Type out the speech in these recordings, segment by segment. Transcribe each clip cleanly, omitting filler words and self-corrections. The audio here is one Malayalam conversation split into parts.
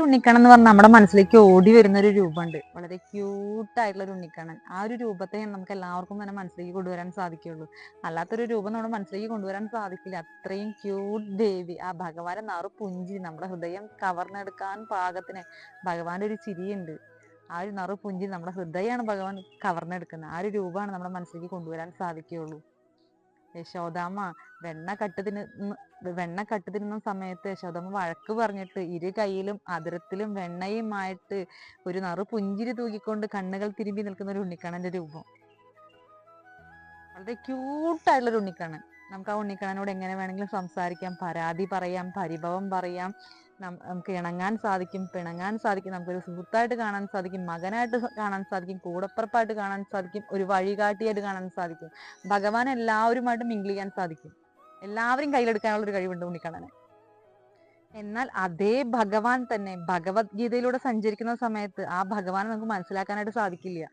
ഉണ്ണിക്കണ്ണൻ എന്ന് പറഞ്ഞാൽ നമ്മുടെ മനസ്സിലേക്ക് ഓടി വരുന്ന ഒരു രൂപമുണ്ട്. വളരെ ക്യൂട്ടായിട്ടുള്ള ഒരു ഉണ്ണിക്കണ്ണൻ. ആ ഒരു രൂപത്തെ നമുക്ക് എല്ലാവർക്കും തന്നെ മനസ്സിലേക്ക് കൊണ്ടുവരാൻ സാധിക്കുള്ളൂ. അല്ലാത്തൊരു രൂപം നമ്മുടെ മനസ്സിലേക്ക് കൊണ്ടുവരാൻ സാധിക്കില്ല. അത്രയും ക്യൂട്ട് ദേവി. ആ ഭഗവാന്റെ നറുപുഞ്ചിരി നമ്മുടെ ഹൃദയം കവർന്നെടുക്കാൻ പാകത്തിന് ഭഗവാന്റെ ഒരു ചിരിയുണ്ട്. ആ ഒരു നറുപുഞ്ചിരി നമ്മുടെ ഹൃദയമാണ് ഭഗവാൻ കവർന്നെടുക്കുന്നത്. ആ ഒരു രൂപമാണ് നമ്മുടെ മനസ്സിലേക്ക് കൊണ്ടുവരാൻ സാധിക്കുകയുള്ളൂ. യശോദാമ്മ വെണ്ണ കട്ട് തിന്നുന്ന സമയത്ത് യശോദാമ്മ വഴക്ക് പറഞ്ഞിട്ട് ഇരു കൈയിലും അതിരത്തിലും വെണ്ണയുമായിട്ട് ഒരു പുഞ്ചിരി തൂക്കിക്കൊണ്ട് കണ്ണുകൾ തിരുമ്പി നിൽക്കുന്ന ഒരു ഉണ്ണിക്കണ്ണന്റെ രൂപം. വളരെ ക്യൂട്ടായിട്ടുള്ളൊരു ഉണ്ണിക്കണ്ണൻ. നമുക്ക് ആ ഉണ്ണിക്കണ്ണനോട് എങ്ങനെ വേണമെങ്കിലും സംസാരിക്കാം, പരാതി പറയാം, പരിഭവം പറയാം. നമുക്ക് ഇണങ്ങാൻ സാധിക്കും, പിണങ്ങാൻ സാധിക്കും, നമുക്കൊരു സുഹൃത്തായിട്ട് കാണാൻ സാധിക്കും, മകനായിട്ട് കാണാൻ സാധിക്കും, കൂടപ്പുറപ്പായിട്ട് കാണാൻ സാധിക്കും, ഒരു വഴികാട്ടിയായിട്ട് കാണാൻ സാധിക്കും. ഭഗവാൻ എല്ലാവരുമായിട്ട് മിങ്കിൾ ചെയ്യാൻ സാധിക്കും. എല്ലാവരും കയ്യിലെടുക്കാനുള്ള ഒരു കഴിവുണ്ട് ഉണ്ണിക്കണ്ണന്. എന്നാൽ അതേ ഭഗവാൻ തന്നെ ഭഗവത്ഗീതയിലൂടെ സഞ്ചരിക്കുന്ന സമയത്ത് ആ ഭഗവാനെ നമുക്ക് മനസ്സിലാക്കാനായിട്ട് സാധിക്കില്ല.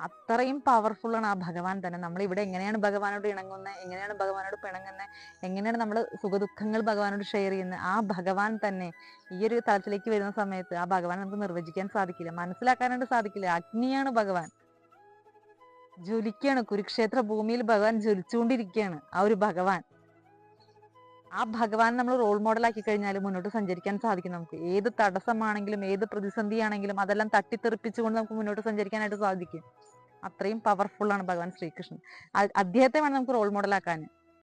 അത്രയും പവർഫുൾ ആണ് ആ ഭഗവാൻ തന്നെ. നമ്മൾ ഇവിടെ എങ്ങനെയാണ് ഭഗവാനോട് ഇണങ്ങുന്നത്, എങ്ങനെയാണ് ഭഗവാനോട് പിണങ്ങുന്നത്, എങ്ങനെയാണ് നമ്മൾ സുഖദുഃഖങ്ങൾ ഭഗവാനോട് ഷെയർ ചെയ്യുന്നത്, ആ ഭഗവാൻ തന്നെ ഈ ഒരു തലത്തിലേക്ക് വരുന്ന സമയത്ത് ആ ഭഗവാനെ നമുക്ക് നിർവചിക്കാൻ സാധിക്കില്ല, മനസ്സിലാക്കാനായിട്ട് സാധിക്കില്ല. അഗ്നിയാണ് ഭഗവാൻ, ജ്വലിക്കുകയാണ്. കുരുക്ഷേത്ര ഭൂമിയിൽ ഭഗവാൻ ജ്വലിച്ചുകൊണ്ടിരിക്കുകയാണ് ആ ഒരു ഭഗവാൻ. ആ ഭഗവാൻ നമ്മൾ റോൾ മോഡലാക്കി കഴിഞ്ഞാൽ മുന്നോട്ട് സഞ്ചരിക്കാൻ സാധിക്കും. നമുക്ക് ഏത് തടസ്സമാണെങ്കിലും ഏത് പ്രതിസന്ധിയാണെങ്കിലും അതെല്ലാം തട്ടിത്തെറിപ്പിച്ചുകൊണ്ട് നമുക്ക് മുന്നോട്ട് സഞ്ചരിക്കാനായിട്ട് സാധിക്കും. അത്രയും പവർഫുൾ ആണ് ഭഗവാൻ ശ്രീകൃഷ്ണൻ. അദ്ദേഹത്തെ വേണം നമുക്ക് റോൾ മോഡലാക്കാൻ.